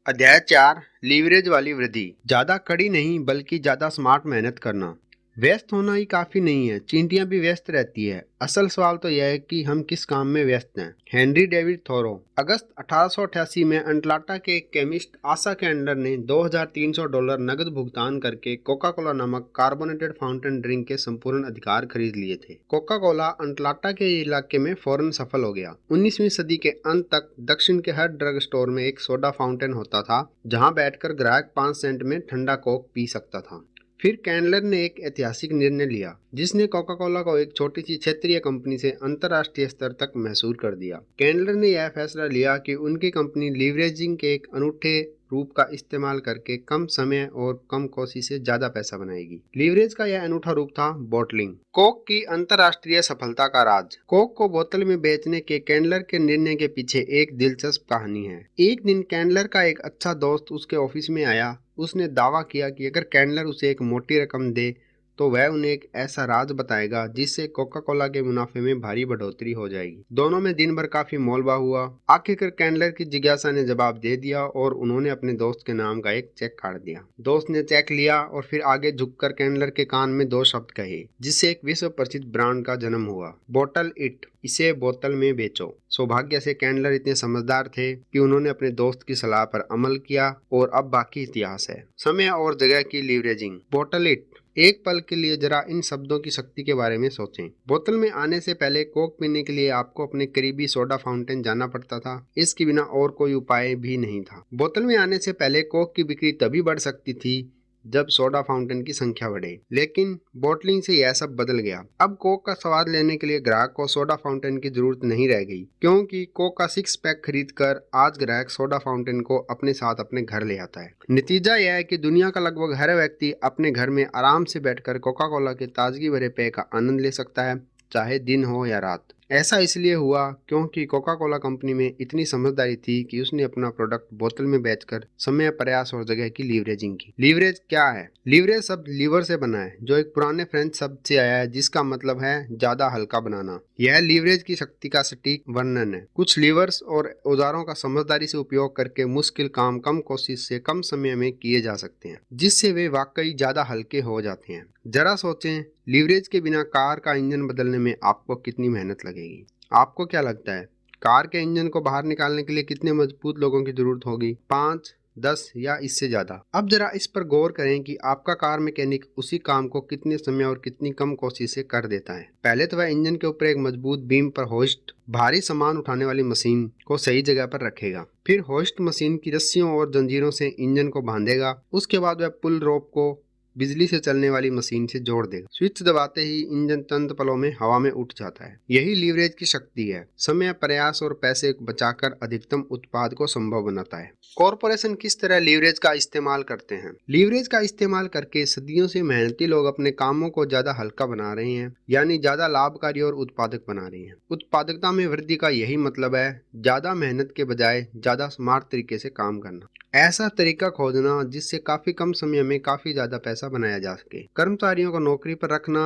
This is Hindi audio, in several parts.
अध्याय 4 लीवरेज वाली वृद्धि। ज्यादा कड़ी नहीं बल्कि ज्यादा स्मार्ट मेहनत करना। व्यस्त होना ही काफी नहीं है, चींटियां भी व्यस्त रहती है। असल सवाल तो यह है कि हम किस काम में व्यस्त हैं। Henry David Thoreau. अगस्त 1888 में अटलांटा के एक केमिस्ट आशा कैंडलर ने $2300 नकद भुगतान करके कोका कोला नामक कार्बोनेटेड फाउंटेन ड्रिंक के संपूर्ण अधिकार खरीद लिए थे। कोका कोला अटलांटा के इलाके में फौरन सफल हो गया। 19वीं सदी के अंत तक दक्षिण के हर ड्रग स्टोर में एक सोडा फाउंटेन होता था, जहां बैठकर ग्राहक 5 सेंट में ठंडा कोक पी सकता था। फिर कैंडलर ने एक ऐतिहासिक निर्णय लिया, जिसने कोका कोला को एक छोटी सी क्षेत्रीय कंपनी से अंतर्राष्ट्रीय स्तर तक मशहूर कर दिया। कैंडलर ने यह फैसला लिया कि उनकी कंपनी लीवरेजिंग के एक अनूठे रूप का इस्तेमाल करके कम समय और कम कोशिश से ज्यादा पैसा बनाएगी। लीवरेज का यह अनूठा रूप था बॉटलिंग। कोक की अंतर्राष्ट्रीय सफलता का राज। कोक को बोतल में बेचने के कैंडलर के निर्णय के पीछे एक दिलचस्प कहानी है। एक दिन कैंडलर का एक अच्छा दोस्त उसके ऑफिस में आया। उसने दावा किया कि अगर कैंडलर उसे एक मोटी रकम दे तो वह उन्हें एक ऐसा राज बताएगा जिससे कोका कोला के मुनाफे में भारी बढ़ोतरी हो जाएगी। दोनों में दिन भर काफी मोलबा हुआ। आखिरकार कैंडलर की जिज्ञासा ने जवाब दे दिया और उन्होंने अपने दोस्त के नाम का एक चेक काट दिया। दोस्त ने चेक लिया और फिर आगे झुककर कैंडलर के कान में 2 शब्द कहे, जिससे एक विश्व प्रसिद्ध ब्रांड का जन्म हुआ, बॉटल इट, इसे बोतल में बेचो। सौभाग्य से कैंडलर इतने समझदार थे कि उन्होंने अपने दोस्त की सलाह पर अमल किया और अब बाकी इतिहास है। समय और जगह की लीवरेजिंग। Bottle it. एक पल के लिए जरा इन शब्दों की शक्ति के बारे में सोचें। बोतल में आने से पहले कोक पीने के लिए आपको अपने करीबी सोडा फाउंटेन जाना पड़ता था। इसके बिना और कोई उपाय भी नहीं था। बोतल में आने से पहले कोक की बिक्री तभी बढ़ सकती थी जब सोडा फाउंटेन की संख्या बढ़े, लेकिन बोटलिंग से यह सब बदल गया। अब कोक का स्वाद लेने के लिए ग्राहक को सोडा फाउंटेन की जरूरत नहीं रह गई, क्योंकि कोक का 6 पैक खरीद कर आज ग्राहक सोडा फाउंटेन को अपने साथ अपने घर ले आता है। नतीजा यह है कि दुनिया का लगभग हर व्यक्ति अपने घर में आराम से बैठकर कोका कोला के ताजगी भरे पेय का आनंद ले सकता है, चाहे दिन हो या रात। ऐसा इसलिए हुआ क्योंकि कोका कोला कंपनी में इतनी समझदारी थी कि उसने अपना प्रोडक्ट बोतल में बेचकर समय, प्रयास और जगह की लीवरेजिंग की। लीवरेज क्या है? लीवरेज शब्द लीवर से बना है, जो एक पुराने फ्रेंच शब्द से आया है जिसका मतलब है ज्यादा हल्का बनाना। यह लीवरेज की शक्ति का सटीक वर्णन है। कुछ लीवर्स और औजारों का समझदारी से उपयोग करके मुश्किल काम कम कोशिश से कम समय में किए जा सकते हैं, जिससे वे वाकई ज्यादा हल्के हो जाते हैं। जरा सोचें, लीवरेज के बिना कार का इंजन बदलने में आपको कितनी मेहनत लगेगी। आपको क्या लगता है, कार के इंजन को बाहर निकालने के लिए कितने मजबूत लोगों की जरूरत होगी? 5, 10 या इससे ज्यादा? अब जरा इस पर गौर करें कि आपका कार मैकेनिक उसी काम को कितने समय और कितनी कम कोशिश से कर देता है। पहले तो वह इंजन के ऊपर एक मजबूत बीम पर होस्ट, भारी सामान उठाने वाली मशीन को सही जगह पर रखेगा। फिर होस्ट मशीन की रस्सियों और जंजीरों से इंजन को बांधेगा। उसके बाद वह पुल रोप को बिजली से चलने वाली मशीन से जोड़ देगा। स्विच दबाते ही इंजन चंद पलों में हवा में उठ जाता है। यही लीवरेज की शक्ति है। समय, प्रयास और पैसे बचाकर अधिकतम उत्पाद को संभव बनाता है। कॉरपोरेशन किस तरह लीवरेज का इस्तेमाल करते हैं? लीवरेज का इस्तेमाल करके सदियों से मेहनती लोग अपने कामों को ज्यादा हल्का बना रहे हैं, यानी ज्यादा लाभकारी और उत्पादक बना रहे हैं। उत्पादकता में वृद्धि का यही मतलब है, ज्यादा मेहनत के बजाय ज्यादा स्मार्ट तरीके से काम करना। ऐसा तरीका खोजना जिससे काफी कम समय में काफी ज्यादा पैसा बनाया जा सके। कर्मचारियों को नौकरी पर रखना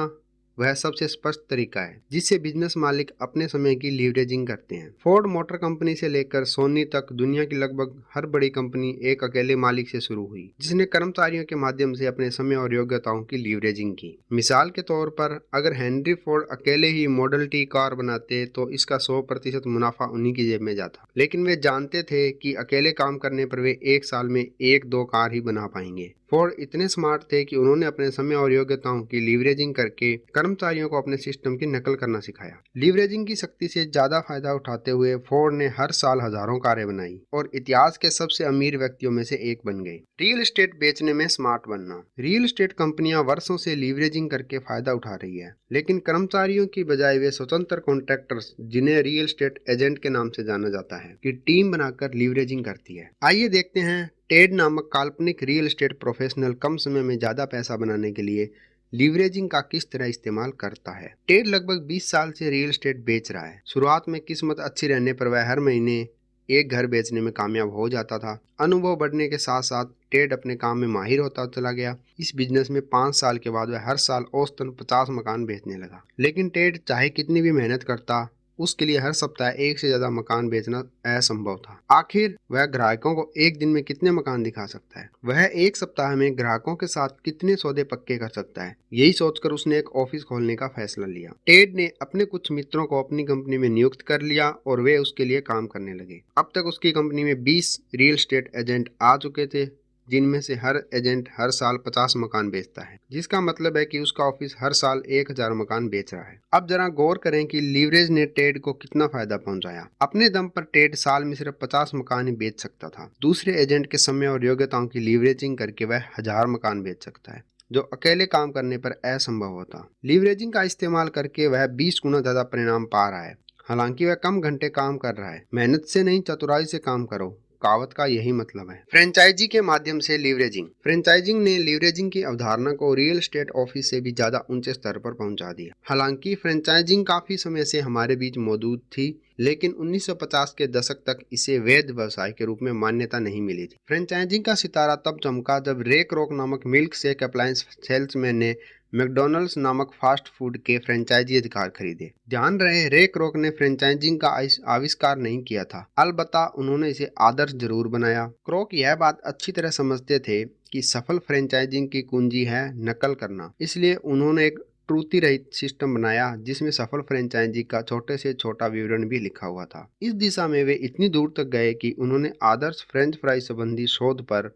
वह सबसे स्पष्ट तरीका है जिससे बिजनेस मालिक अपने समय की लीवरेजिंग करते हैं। फोर्ड मोटर कंपनी से लेकर सोनी तक दुनिया की लगभग हर बड़ी कंपनी एक अकेले मालिक से शुरू हुई, जिसने कर्मचारियों के माध्यम से अपने समय और योग्यताओं की लीवरेजिंग की। मिसाल के तौर पर अगर हेनरी फोर्ड अकेले ही मॉडल टी कार बनाते तो इसका 100% मुनाफा उन्हीं की जेब में जाता, लेकिन वे जानते थे कि अकेले काम करने पर वे एक साल में 1-2 कार ही बना पाएंगे। फोर्ड इतने स्मार्ट थे कि उन्होंने अपने समय और योग्यताओं की लीवरेजिंग करके कर्मचारियों को अपने सिस्टम की नकल करना सिखाया। लीवरेजिंग की शक्ति से ज्यादा फायदा उठाते हुए फोर्ड ने हर साल हजारों कारें बनाई और इतिहास के सबसे अमीर व्यक्तियों में से एक बन गए। रियल एस्टेट बेचने में स्मार्ट बनना। रियल एस्टेट कंपनियां वर्षों से लीवरेजिंग करके फायदा उठा रही है, लेकिन कर्मचारियों की बजाय वे स्वतंत्र कॉन्ट्रैक्टर्स, जिन्हें रियल एस्टेट एजेंट के नाम से जाना जाता है, की टीम बनाकर लीवरेजिंग करती है। आइए देखते हैं टेड नामक काल्पनिक रियल एस्टेट प्रोफेशनल कम समय में ज्यादा पैसा बनाने के लिए लीवरेजिंग का किस तरह इस्तेमाल करता है। टेड लगभग 20 साल से रियल एस्टेट बेच रहा है। शुरुआत में किस्मत अच्छी रहने पर वह हर महीने एक घर बेचने में कामयाब हो जाता था। अनुभव बढ़ने के साथ साथ टेड अपने काम में माहिर होता चला गया। इस बिजनेस में 5 साल के बाद वह हर साल औसतन 50 मकान बेचने लगा। लेकिन टेड चाहे कितनी भी मेहनत करता, उसके लिए हर सप्ताह एक से ज्यादा मकान बेचना असंभव था। आखिर वह ग्राहकों को एक दिन में कितने मकान दिखा सकता है, वह एक सप्ताह में ग्राहकों के साथ कितने सौदे पक्के कर सकता है। यही सोचकर उसने एक ऑफिस खोलने का फैसला लिया। टेड ने अपने कुछ मित्रों को अपनी कंपनी में नियुक्त कर लिया और वे उसके लिए काम करने लगे। अब तक उसकी कंपनी में 20 रियल एस्टेट एजेंट आ चुके थे, जिनमें से हर एजेंट हर साल 50 मकान बेचता है, जिसका मतलब है कि उसका ऑफिस हर साल 1000 मकान बेच रहा है। अब जरा गौर करें कि लीवरेज ने टेड को कितना फायदा पहुंचाया। अपने दम पर टेड साल में सिर्फ 50 मकान ही बेच सकता था। दूसरे एजेंट के समय और योग्यताओं की लीवरेजिंग करके वह 1000 मकान बेच सकता है, जो अकेले काम करने पर असंभव होता। लीवरेजिंग का इस्तेमाल करके वह 20 गुना ज्यादा परिणाम पा रहा है। हालांकि वह कम घंटे काम कर रहा है। मेहनत से नहीं, चतुराई से काम करो, कहावत का यही मतलब है। फ्रेंचाइजी के माध्यम से लीवरेजिंग। फ्रेंचाइजिंग ने लीवरेजिंग की अवधारणा को रियल एस्टेट ऑफिस से भी ज्यादा ऊंचे स्तर पर पहुंचा दिया। हालांकि फ्रेंचाइजिंग काफी समय से हमारे बीच मौजूद थी, लेकिन 1950 के दशक तक इसे वैध व्यवसाय के रूप में मान्यता नहीं मिली थी। फ्रेंचाइजिंग का सितारा तब चमका जब रे क्रॉक नामक मिल्क शेक अप्लायंस सेल्समैन ने मैकडॉनल्ड्स नामक फास्ट फूड के फ्रेंचाइजी अधिकार खरीदे। ध्यान रहे, रे क्रॉक ने फ्रेंचाइजिंग का आविष्कार नहीं किया था, अलबत्ता उन्होंने इसे आदर्श जरूर बनाया। क्रॉक यह बात अच्छी तरह समझते थे कि सफल फ्रेंचाइजिंग की कुंजी है नकल करना। इसलिए उन्होंने एक त्रुटि रहित सिस्टम बनाया जिसमें सफल फ्रेंचाइजी का छोटे से छोटा विवरण भी लिखा हुआ था। इस दिशा में वे इतनी दूर तक गए कि उन्होंने आदर्श फ्रेंच फ्राई संबंधी शोध पर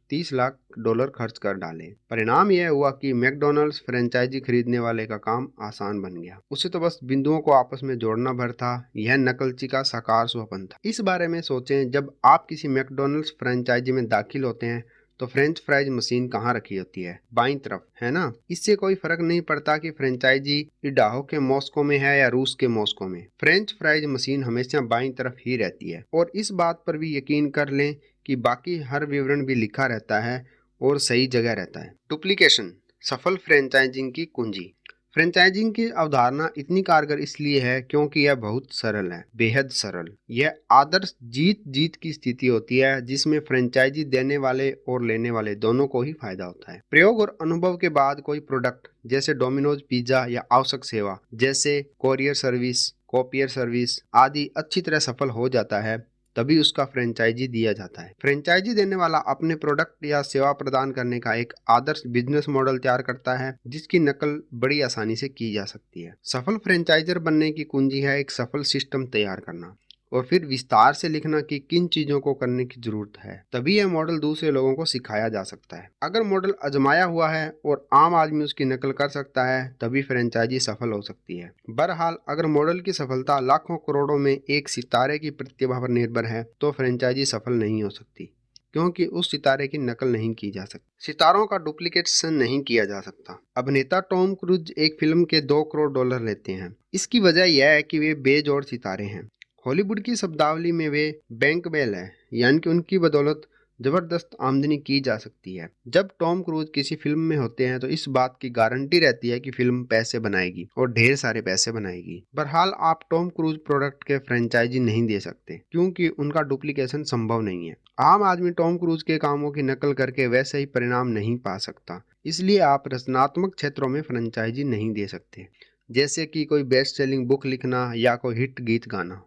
$30 लाख खर्च कर डाले। परिणाम यह हुआ कि मैकडॉनल्ड्स फ्रेंचाइजी खरीदने वाले का काम आसान बन गया। उसे तो बस बिंदुओं को आपस में जोड़ना भर था। यह नकलची का साकार स्वप्न था। इस बारे में सोचें, जब आप किसी मैकडॉनल्ड्स फ्रेंचाइजी में दाखिल होते हैं तो फ्रेंच फ्राइज मशीन कहाँ रखी होती है? बाईं तरफ, है ना? इससे कोई फर्क नहीं पड़ता कि फ्रेंचाइजी इडाहो के मॉस्को में है या रूस के मॉस्को में, फ्रेंच फ्राइज मशीन हमेशा बाईं तरफ ही रहती है। और इस बात पर भी यकीन कर लें कि बाकी हर विवरण भी लिखा रहता है और सही जगह रहता है। डुप्लीकेशन सफल फ्रेंचाइजिंग की कुंजी। फ्रेंचाइजिंग की अवधारणा इतनी कारगर इसलिए है क्योंकि यह बहुत सरल है, बेहद सरल। यह आदर्श जीत जीत की स्थिति होती है जिसमें फ्रेंचाइजी देने वाले और लेने वाले दोनों को ही फायदा होता है। प्रयोग और अनुभव के बाद कोई प्रोडक्ट जैसे डोमिनोज पिज्जा या आवश्यक सेवा जैसे कोरियर सर्विस, कॉपियर सर्विस आदि अच्छी तरह सफल हो जाता है, तभी उसका फ्रेंचाइजी दिया जाता है। फ्रेंचाइजी देने वाला अपने प्रोडक्ट या सेवा प्रदान करने का एक आदर्श बिजनेस मॉडल तैयार करता है जिसकी नकल बड़ी आसानी से की जा सकती है। सफल फ्रेंचाइजर बनने की कुंजी है एक सफल सिस्टम तैयार करना और फिर विस्तार से लिखना कि किन चीजों को करने की जरूरत है। तभी यह मॉडल दूसरे लोगों को सिखाया जा सकता है। अगर मॉडल आजमाया हुआ है और आम आदमी उसकी नकल कर सकता है, तभी फ्रेंचाइजी सफल हो सकती है। बहरहाल, अगर मॉडल की सफलता लाखों करोड़ों में एक सितारे की प्रतिभा पर निर्भर है, तो फ्रेंचाइजी सफल नहीं हो सकती, क्योंकि उस सितारे की नकल नहीं की जा सकती। सितारों का डुप्लीकेशन नहीं किया जा सकता। अभिनेता टॉम क्रूज एक फिल्म के $2 करोड़ लेते हैं। इसकी वजह यह है कि वे बेजोड़ सितारे हैं। हॉलीवुड की शब्दावली में वे बैंक बेल है, यानी कि उनकी बदौलत जबरदस्त आमदनी की जा सकती है। जब टॉम क्रूज किसी फिल्म में होते हैं तो इस बात की गारंटी रहती है कि फिल्म पैसे बनाएगी और ढेर सारे पैसे बनाएगी। बहरहाल, आप टॉम क्रूज प्रोडक्ट के फ्रेंचाइजी नहीं दे सकते क्योंकि उनका डुप्लीकेशन संभव नहीं है। आम आदमी टॉम क्रूज के कामों की नकल करके वैसे ही परिणाम नहीं पा सकता। इसलिए आप रचनात्मक क्षेत्रों में फ्रेंचाइजी नहीं दे सकते, जैसे कि कोई बेस्ट सेलिंग बुक लिखना या कोई हिट गीत गाना।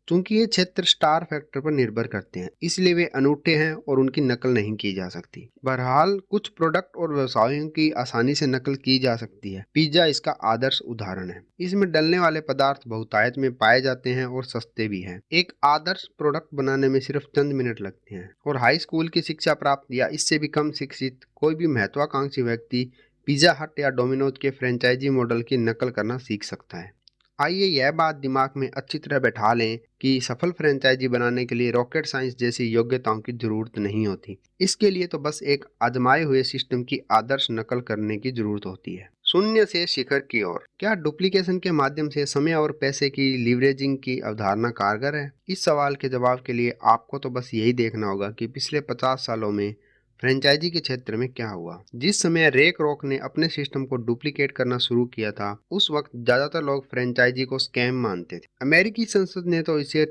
चूंकि ये क्षेत्र स्टार फैक्टर पर निर्भर करते हैं, इसलिए वे अनूठे हैं और उनकी नकल नहीं की जा सकती। बहरहाल, कुछ प्रोडक्ट और व्यवसायों की आसानी से नकल की जा सकती है। पिज्जा इसका आदर्श उदाहरण है। इसमें डलने वाले पदार्थ बहुतायत में पाए जाते हैं और सस्ते भी हैं। एक आदर्श प्रोडक्ट बनाने में सिर्फ चंद मिनट लगते हैं और हाई स्कूल की शिक्षा प्राप्त या इससे भी कम शिक्षित कोई भी महत्वाकांक्षी व्यक्ति पिज्जा हट या डोमिनोज के फ्रेंचाइजी मॉडल की नकल करना सीख सकता है। आइए यह बात दिमाग में अच्छी तरह बैठा लें कि सफल फ्रेंचाइजी बनाने के लिए रॉकेट साइंस जैसी योग्यताओं की जरूरत नहीं होती। इसके लिए तो बस एक आजमाए हुए सिस्टम की आदर्श नकल करने की जरूरत होती है। शून्य से शिखर की ओर। क्या डुप्लीकेशन के माध्यम से समय और पैसे की लीवरेजिंग की अवधारणा कारगर है? इस सवाल के जवाब के लिए आपको तो बस यही देखना होगा कि पिछले 50 सालों में फ्रेंचाइजी के क्षेत्र में क्या हुआ। जिस समय रे क्रॉक ने अपने सिस्टम को डुप्लीकेट करना शुरू किया था, उस वक्त ज्यादातर लोग फ्रेंचाइजी को स्कैम मानते थे। अमेरिकी संसद ने तो इसे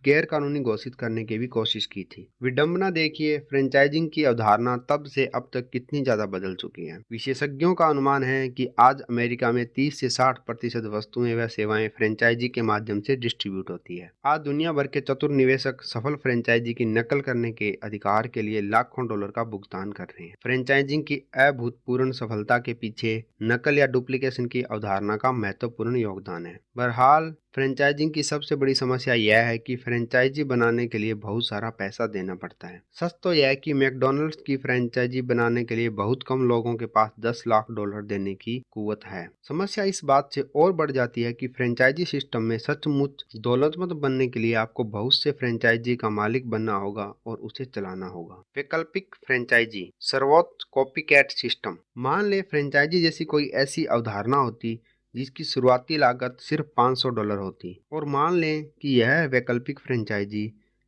गैर कानूनी घोषित करने की भी कोशिश की थी। विडंबना देखिए, फ्रेंचाइजिंग की अवधारणा तब से अब तक कितनी ज्यादा बदल चुकी है। विशेषज्ञों का अनुमान है कि आज अमेरिका में 30 से 60% वस्तुएं व सेवाएं फ्रेंचाइजी के माध्यम से डिस्ट्रीब्यूट होती है। आज दुनिया भर के चतुर निवेशक सफल फ्रेंचाइजी की नकल करने के अधिकार के लिए लाखों डॉलर का भुगतान कर रहे हैं। फ्रेंचाइजिंग की अभूतपूर्व सफलता के पीछे नकल या डुप्लीकेशन की अवधारणा का महत्वपूर्ण योगदान है। बहरहाल, फ्रेंचाइजिंग की सबसे बड़ी समस्या यह है कि फ्रेंचाइजी बनाने के लिए बहुत सारा पैसा देना पड़ता है। सच तो यह है कि मैकडॉनल्ड्स की फ्रेंचाइजी बनाने के लिए बहुत कम लोगों के पास 10 लाख डॉलर देने की कुव्वत है। समस्या इस बात से और बढ़ जाती है कि फ्रेंचाइजी सिस्टम में सचमुच दौलतमंद बनने के लिए आपको बहुत से फ्रेंचाइजी का मालिक बनना होगा और उसे चलाना होगा। वैकल्पिक फ्रेंचाइजी, सर्वोच्च कॉपीकैट सिस्टम। मान ले फ्रेंचाइजी जैसी कोई ऐसी अवधारणा होती जिसकी शुरुआती लागत सिर्फ $500 होती, और मान लें कि यह वैकल्पिक फ्रेंचाइजी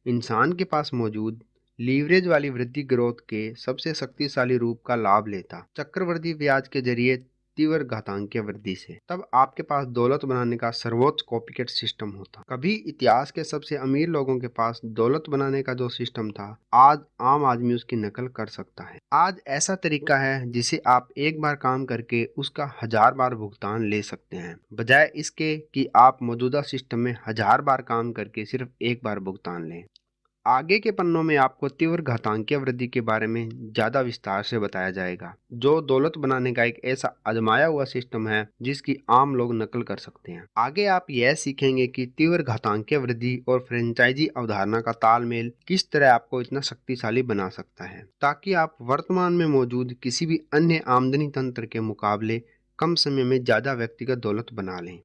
इंसान के पास मौजूद लीवरेज वाली वृद्धि ग्रोथ के सबसे शक्तिशाली रूप का लाभ लेता, चक्रवृद्धि ब्याज के जरिए तीव्र घातांकीय वृद्धि से। तब आपके पास दौलत बनाने का सर्वोच्च कॉपीकैट सिस्टम होता। कभी इतिहास के सबसे अमीर लोगों के पास दौलत बनाने का जो सिस्टम था, आज आम आदमी उसकी नकल कर सकता है। आज ऐसा तरीका है जिसे आप एक बार काम करके उसका 1000 बार भुगतान ले सकते हैं, बजाय इसके कि आप मौजूदा सिस्टम में 1000 बार काम करके सिर्फ एक बार भुगतान लें। आगे के पन्नों में आपको तीव्र घातांकीय वृद्धि के बारे में ज्यादा विस्तार से बताया जाएगा, जो दौलत बनाने का एक ऐसा आजमाया हुआ सिस्टम है जिसकी आम लोग नकल कर सकते हैं। आगे आप यह सीखेंगे कि तीव्र घातांकीय वृद्धि और फ्रेंचाइजी अवधारणा का तालमेल किस तरह आपको इतना शक्तिशाली बना सकता है, ताकि आप वर्तमान में मौजूद किसी भी अन्य आमदनी तंत्र के मुकाबले कम समय में ज्यादा व्यक्तिगत दौलत बना लें।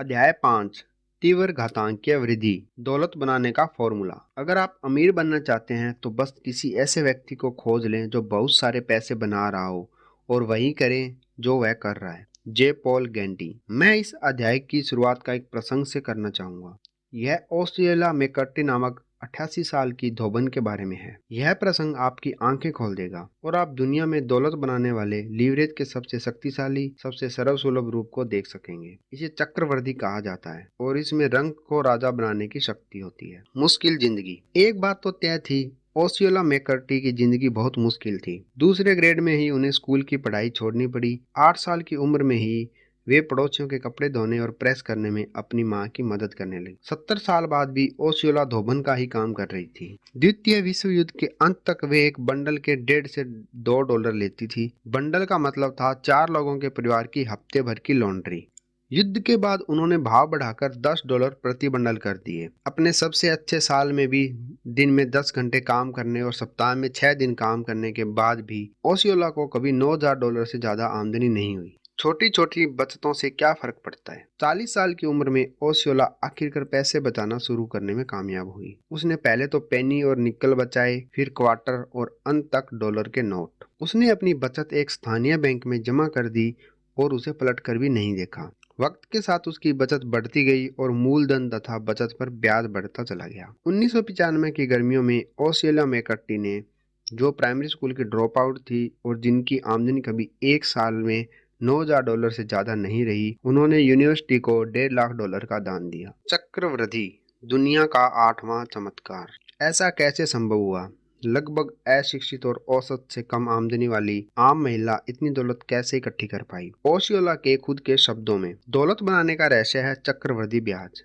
अध्याय 5, तीव्र घातांकीय वृद्धि, दौलत बनाने का फॉर्मूला। अगर आप अमीर बनना चाहते हैं तो बस किसी ऐसे व्यक्ति को खोज लें जो बहुत सारे पैसे बना रहा हो और वही करें जो वह कर रहा है। जे पॉल गेंटी। मैं इस अध्याय की शुरुआत का एक प्रसंग से करना चाहूंगा। यह ऑस्ट्रेलिया मैकर्टी नामक 88 साल की धोबन के बारे में है। यह प्रसंग आपकी आंखें खोल देगा और आप दुनिया में दौलत बनाने वाले लीवरेज के सबसे शक्तिशाली, सबसे सरल सुलभ रूप को देख सकेंगे। इसे चक्रवृद्धि कहा जाता है और इसमें रंग को राजा बनाने की शक्ति होती है। मुश्किल जिंदगी। एक बात तो तय थी, ओसियोला मैकर्टी की जिंदगी बहुत मुश्किल थी। दूसरे ग्रेड में ही उन्हें स्कूल की पढ़ाई छोड़नी पड़ी। 8 साल की उम्र में ही वे पड़ोसियों के कपड़े धोने और प्रेस करने में अपनी मां की मदद करने लगी। 70 साल बाद भी ओसियोला धोबन का ही काम कर रही थी। द्वितीय विश्व युद्ध के अंत तक वे एक बंडल के $1.5 से $2 लेती थी। बंडल का मतलब था 4 लोगों के परिवार की हफ्ते भर की लॉन्ड्री। युद्ध के बाद उन्होंने भाव बढ़ाकर $10 प्रति बंडल कर दिए। अपने सबसे अच्छे साल में भी दिन में 10 घंटे काम करने और सप्ताह में 6 दिन काम करने के बाद भी ओसियोला को कभी $9000 से ज्यादा आमदनी नहीं हुई। छोटी छोटी बचतों से क्या फर्क पड़ता है। 40 साल की उम्र में ओसियोला आखिरकार पैसे बचाना शुरू करने में कामयाब हुई। उसने पहले तो पेनी और निकल बचाए, फिर क्वार्टर और अंत तक डॉलर के नोट। उसने अपनी बचत एक स्थानीय बैंक में जमा कर दी और उसे पलट कर भी नहीं देखा। वक्त के साथ उसकी बचत बढ़ती गई और मूलधन तथा बचत पर ब्याज बढ़ता चला गया। 1995 की गर्मियों में ओसियोला मैकर्टी ने, जो प्राइमरी स्कूल की ड्रॉप आउट थी और जिनकी आमदनी कभी एक साल में $9000 से ज्यादा नहीं रही, उन्होंने यूनिवर्सिटी को $1.5 लाख का दान दिया। चक्रवृद्धि, दुनिया का 8वां चमत्कार। ऐसा कैसे संभव हुआ? लगभग अशिक्षित और औसत से कम आमदनी वाली आम महिला इतनी दौलत कैसे इकट्ठी कर पाई? ओसियोला के खुद के शब्दों में, दौलत बनाने का रहस्य है चक्रवृद्धि ब्याज।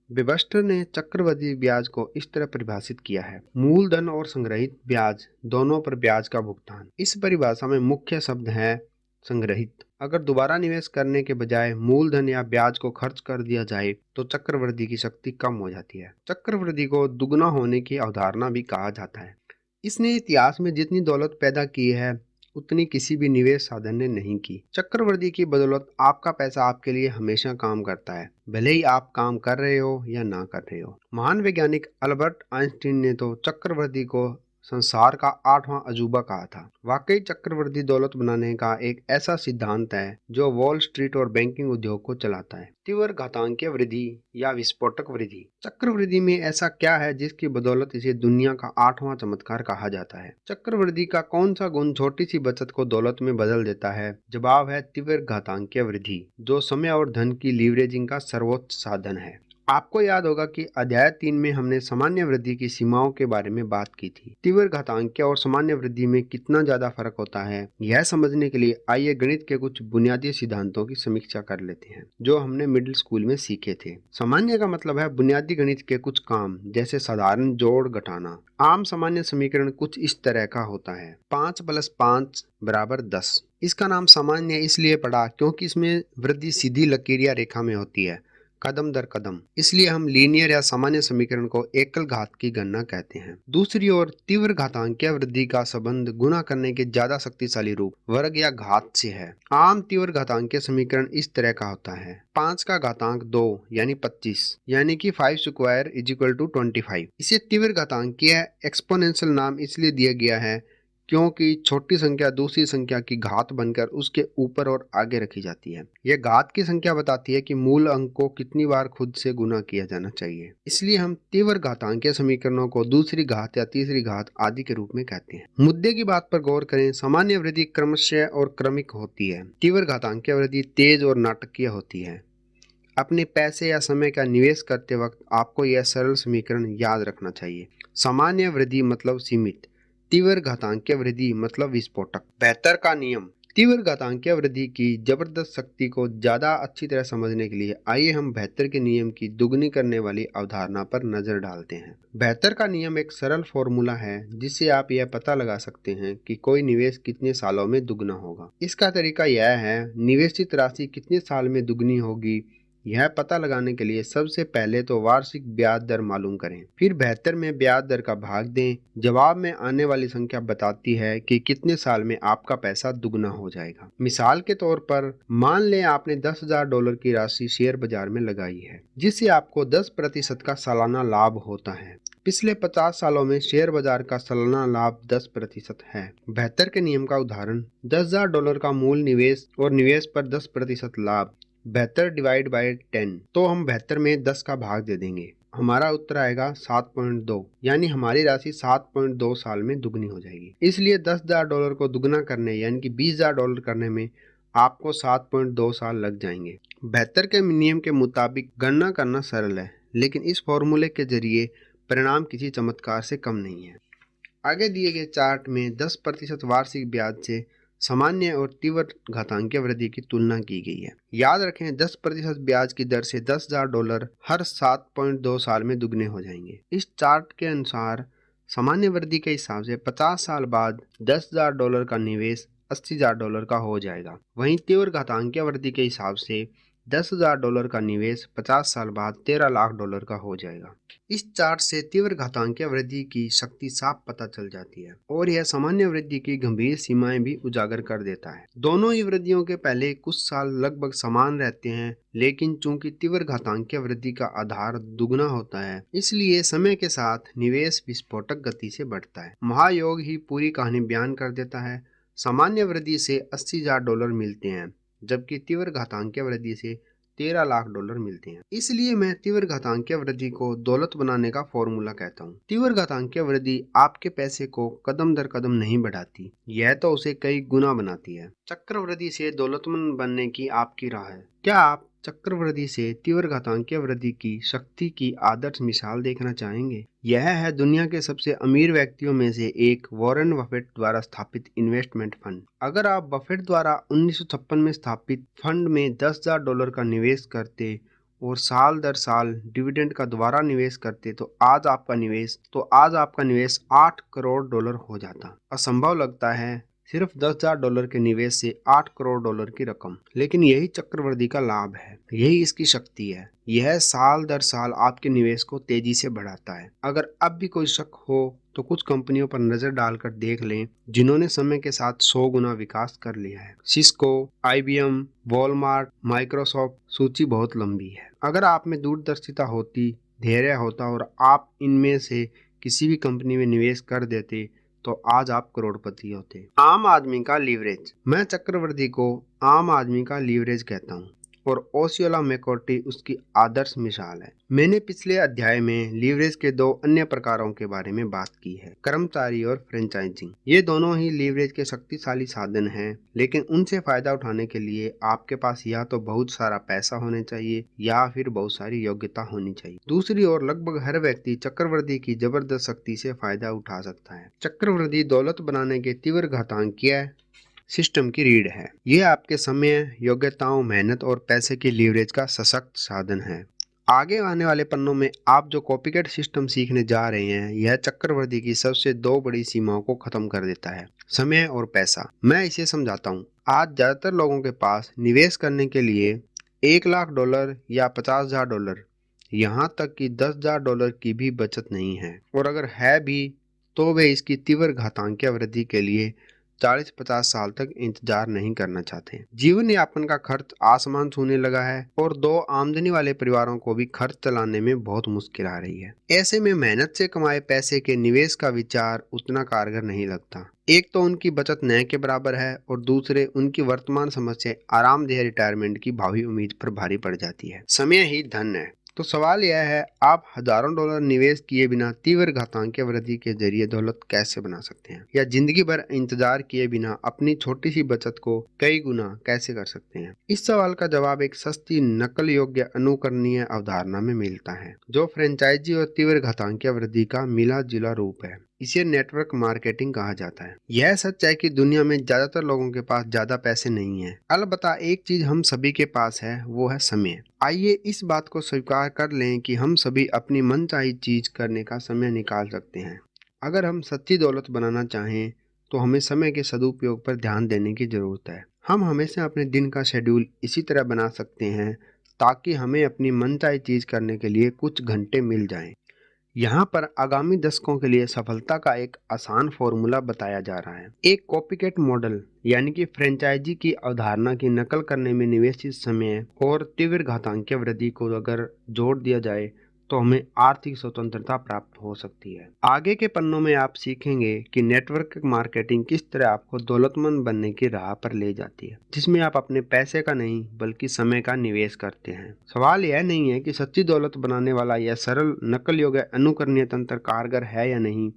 वेबस्टर ने चक्रवृद्धि ब्याज को इस तरह परिभाषित किया है: मूलधन और संग्रहित ब्याज दोनों पर ब्याज का भुगतान। इस परिभाषा में मुख्य शब्द है संग्रहित। अगर दोबारा निवेश करने के बजाय मूलधन या ब्याज को खर्च कर दिया जाए तो चक्रवृद्धि की शक्ति कम हो जाती है। चक्रवृद्धि को दुगना होने की अवधारणा भी कहा जाता है। इसने इतिहास में जितनी दौलत पैदा की है उतनी किसी भी निवेश साधन ने नहीं की। चक्रवृद्धि की बदौलत आपका पैसा आपके लिए हमेशा काम करता है, भले ही आप काम कर रहे हो या ना कर रहे हो। महान वैज्ञानिक अल्बर्ट आइंस्टीन ने तो चक्रवृद्धि को संसार का 8वां अजूबा कहा था। वाकई चक्रवृद्धि दौलत बनाने का एक ऐसा सिद्धांत है जो वॉल स्ट्रीट और बैंकिंग उद्योग को चलाता है। तीव्र घातांकीय वृद्धि या विस्फोटक वृद्धि। चक्रवृद्धि में ऐसा क्या है जिसकी बदौलत इसे दुनिया का 8वां चमत्कार कहा जाता है? चक्रवृद्धि का कौन सा गुण छोटी सी बचत को दौलत में बदल देता है? जवाब है तीव्र घातांकीय वृद्धि, जो समय और धन की लीवरेजिंग का सर्वोच्च साधन है। आपको याद होगा कि अध्याय 3 में हमने सामान्य वृद्धि की सीमाओं के बारे में बात की थी। तीव्र घातांकीय और सामान्य वृद्धि में कितना ज्यादा फर्क होता है, यह समझने के लिए आइए गणित के कुछ बुनियादी सिद्धांतों की समीक्षा कर लेते हैं जो हमने मिडिल स्कूल में सीखे थे। सामान्य का मतलब है बुनियादी गणित के कुछ काम, जैसे साधारण जोड़ घटाना। आम सामान्य समीकरण कुछ इस तरह का होता है, 5 + 5 = 10। इसका नाम सामान्य इसलिए पड़ा क्योंकि इसमें वृद्धि सीधी लकीर या रेखा में होती है, कदम दर कदम। इसलिए हम लीनियर या सामान्य समीकरण को एकल घात की गणना कहते हैं। दूसरी ओर तीव्र घातांकीय वृद्धि का संबंध गुणा करने के ज्यादा शक्तिशाली रूप वर्ग या घात से है। आम तीव्र घातांकीय समीकरण इस तरह का होता है, 5 का घातांक 2 यानी 25, यानी कि 5² = 25। इसे तीव्र घातांकीय एक्सपोनेंशियल नाम इसलिए दिया गया है क्योंकि छोटी संख्या दूसरी संख्या की घात बनकर उसके ऊपर और आगे रखी जाती है। यह घात की संख्या बताती है कि मूल अंक को कितनी बार खुद से गुना किया जाना चाहिए। इसलिए हम तीव्र घातांकीय समीकरणों को दूसरी घात या तीसरी घात आदि के रूप में कहते हैं। मुद्दे की बात पर गौर करें। सामान्य वृद्धि क्रमशः और क्रमिक होती है। तीव्र घातांकीय वृद्धि तेज और नाटकीय होती है। अपने पैसे या समय का निवेश करते वक्त आपको यह सरल समीकरण याद रखना चाहिए। सामान्य वृद्धि मतलब सीमित, तीव्र घातांकीय वृद्धि मतलब विस्फोटक। बेहतर का नियम। तीव्र घातांकीय वृद्धि की जबरदस्त शक्ति को ज्यादा अच्छी तरह समझने के लिए आइए हम बेहतर के नियम की दुगनी करने वाली अवधारणा पर नजर डालते हैं। बेहतर का नियम एक सरल फॉर्मूला है जिससे आप यह पता लगा सकते हैं कि कोई निवेश कितने सालों में दुगना होगा। इसका तरीका यह है, निवेशित राशि कितने साल में दुगनी होगी, यह पता लगाने के लिए सबसे पहले तो वार्षिक ब्याज दर मालूम करें, फिर बेहतर में ब्याज दर का भाग दें। जवाब में आने वाली संख्या बताती है कि कितने साल में आपका पैसा दुगना हो जाएगा। मिसाल के तौर पर मान लें आपने $10,000 की राशि शेयर बाजार में लगाई है, जिससे आपको 10% का सालाना लाभ होता है। पिछले 50 सालों में शेयर बाजार का सालाना लाभ 10% है। बेहतर के नियम का उदाहरण, $10,000 का मूल निवेश और निवेश पर 10% लाभ, बेहतर डिवाइड बाय 10। तो हम बेहतर में 10 का भाग दे देंगे, हमारा उत्तर आएगा 7.2, यानी हमारी राशि 7.2 साल में दुगनी हो जाएगी। इसलिए $10,000 को दुगना करने यानी कि $20,000 करने में आपको 7.2 साल लग जाएंगे। बेहतर के नियम के मुताबिक गणना करना सरल है, लेकिन इस फॉर्मूले के जरिए परिणाम किसी चमत्कार से कम नहीं है। आगे दिए गए चार्ट में 10% वार्षिक ब्याज से सामान्य और तीव्र घातांकीय वृद्धि की तुलना की गई है। याद रखें, 10% ब्याज की दर से $10,000 हर 7.2 साल में दुगने हो जाएंगे। इस चार्ट के अनुसार सामान्य वृद्धि के हिसाब से 50 साल बाद $10,000 का निवेश $80,000 का हो जाएगा। वहीं तीव्र घातांकीय वृद्धि के हिसाब से $10,000 का निवेश 50 साल बाद $13 लाख का हो जाएगा। इस चार्ट से तीव्र घातांकीय वृद्धि की शक्ति साफ पता चल जाती है और यह सामान्य वृद्धि की गंभीर सीमाएं भी उजागर कर देता है। दोनों ही वृद्धियों के पहले कुछ साल लगभग समान रहते हैं, लेकिन चूंकि तीव्र घातांकीय वृद्धि का आधार दुगना होता है, इसलिए समय के साथ निवेश विस्फोटक गति से बढ़ता है। महायोग ही पूरी कहानी बयान कर देता है। सामान्य वृद्धि से $80,000 मिलते हैं, जबकि तीव्र घातांकीय वृद्धि से $13 लाख मिलते हैं। इसलिए मैं तीव्र घातांकीय वृद्धि को दौलत बनाने का फॉर्मूला कहता हूँ। तीव्र घातांकीय वृद्धि आपके पैसे को कदम दर कदम नहीं बढ़ाती, यह तो उसे कई गुना बनाती है। चक्रवृद्धि से दौलतमंद बनने की आपकी राह है। क्या आप चक्रवृद्धि से तीव्र घातांकीय वृद्धि की शक्ति की आदर्श मिसाल देखना चाहेंगे? यह है दुनिया के सबसे अमीर व्यक्तियों में से एक वॉरेन बफेट द्वारा स्थापित इन्वेस्टमेंट फंड। अगर आप बफेट द्वारा 1956 में स्थापित फंड में $10,000 का निवेश करते और साल दर साल डिविडेंड का दोबारा निवेश करते तो आज आपका निवेश $8 करोड़ हो जाता। असंभव लगता है, सिर्फ $10,000 के निवेश से $8 करोड़ की रकम, लेकिन यही चक्रवृद्धि का लाभ है, यही इसकी शक्ति है। यह साल दर साल आपके निवेश को तेजी से बढ़ाता है। अगर अब भी कोई शक हो तो कुछ कंपनियों पर नजर डालकर देख लें जिन्होंने समय के साथ 100 गुना विकास कर लिया है। सिस्को, IBM, वॉलमार्ट, माइक्रोसॉफ्ट, सूची बहुत लंबी है। अगर आप में दूरदर्शिता होती, धैर्य होता और आप इनमें से किसी भी कंपनी में निवेश कर देते तो आज आप करोड़पति होते। आम आदमी का लीवरेज। मैं चक्रवृद्धि को आम आदमी का लीवरेज कहता हूँ। और ओसियोला मैकॉर्टी उसकी आदर्श मिसाल है। मैंने पिछले अध्याय में लीवरेज के दो अन्य प्रकारों के बारे में बात की है, कर्मचारी और फ्रेंचाइजिंग। ये दोनों ही लीवरेज के शक्तिशाली साधन हैं, लेकिन उनसे फायदा उठाने के लिए आपके पास या तो बहुत सारा पैसा होने चाहिए या फिर बहुत सारी योग्यता होनी चाहिए। दूसरी ओर लगभग हर व्यक्ति चक्रवृद्धि की जबरदस्त शक्ति से फायदा उठा सकता है। चक्रवृद्धि दौलत बनाने के तीव्र घातांकीय सिस्टम की रीढ़ है। यह आपके समय, योग्यताओं, मेहनत और पैसे की लीवरेज का सशक्त साधन है। आगे आने वाले पन्नों में आप जो कॉपीकैट सिस्टम सीखने जा रहे हैं, यह चक्रवृद्धि की सबसे दो बड़ी सीमाओं को खत्म कर देता है, समय और पैसा। मैं इसे समझाता हूँ। आज ज्यादातर लोगों के पास निवेश करने के लिए $1,00,000 या $50,000, यहाँ तक कि $10,000 की भी बचत नहीं है, और अगर है भी तो वे इसकी तीव्र घातांकीय वृद्धि के लिए 40-50 साल तक इंतजार नहीं करना चाहते। जीवन यापन का खर्च आसमान छूने लगा है और दो आमदनी वाले परिवारों को भी खर्च चलाने में बहुत मुश्किल आ रही है। ऐसे में मेहनत से कमाए पैसे के निवेश का विचार उतना कारगर नहीं लगता। एक तो उनकी बचत न के बराबर है और दूसरे उनकी वर्तमान समस्या आरामदेह रिटायरमेंट की भावी उम्मीद पर भारी पड़ जाती है। समय ही धन है। तो सवाल यह है, आप हजारों डॉलर निवेश किए बिना तीव्र घातांकीय वृद्धि के जरिए दौलत कैसे बना सकते हैं, या जिंदगी भर इंतजार किए बिना अपनी छोटी सी बचत को कई गुना कैसे कर सकते हैं? इस सवाल का जवाब एक सस्ती, नकल योग्य, अनुकरणीय अवधारणा में मिलता है, जो फ्रेंचाइजी और तीव्र घातांकीय वृद्धि का मिला जुला रूप है। इसे नेटवर्क मार्केटिंग कहा जाता है। यह सच है कि दुनिया में ज्यादातर लोगों के पास ज्यादा पैसे नहीं है, अलबत्ता एक चीज हम सभी के पास है, वो है समय। आइए इस बात को स्वीकार कर लें कि हम सभी अपनी मनचाही चीज करने का समय निकाल सकते हैं। अगर हम सच्ची दौलत बनाना चाहें तो हमें समय के सदुपयोग पर ध्यान देने की जरूरत है। हम हमेशा अपने दिन का शेड्यूल इसी तरह बना सकते हैं ताकि हमें अपनी मनचाही चीज करने के लिए कुछ घंटे मिल जाएं। यहाँ पर आगामी दशकों के लिए सफलता का एक आसान फॉर्मूला बताया जा रहा है। एक कॉपीकैट मॉडल यानी कि फ्रेंचाइजी की अवधारणा की नकल करने में निवेशित समय और तीव्र घातांकीय वृद्धि को अगर जोड़ दिया जाए तो हमें आर्थिक स्वतंत्रता प्राप्त हो सकती है। आगे के पन्नों में आप सीखेंगे कि नेटवर्क मार्केटिंग किस तरह आपको दौलतमंद बनने की राह पर ले जाती है, जिसमें आप अपने पैसे का नहीं बल्कि समय का निवेश करते हैं। सवाल यह नहीं है कि सच्ची दौलत बनाने वाला यह सरल, नकल योग्य, अनुकरणीय तंत्र कारगर है या नहीं।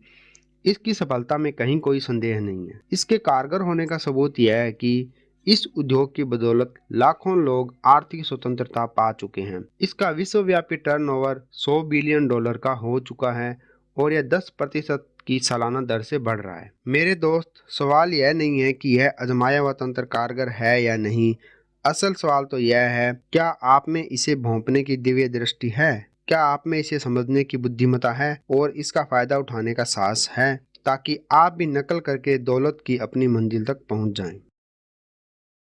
इसकी सफलता में कहीं कोई संदेह नहीं है। इसके कारगर होने का सबूत यह है कि इस उद्योग की बदौलत लाखों लोग आर्थिक स्वतंत्रता पा चुके हैं। इसका विश्वव्यापी टर्नओवर $100 बिलियन का हो चुका है और यह 10% की सालाना दर से बढ़ रहा है। मेरे दोस्त, सवाल यह नहीं है कि यह आजमाया हुआ तंत्र कारगर है या नहीं। असल सवाल तो यह है, क्या आप में इसे भोंपने की दिव्य दृष्टि है? क्या आप में इसे समझने की बुद्धिमत्ता है और इसका फायदा उठाने का साहस है, ताकि आप भी नकल करके दौलत की अपनी मंजिल तक पहुंच जाएं?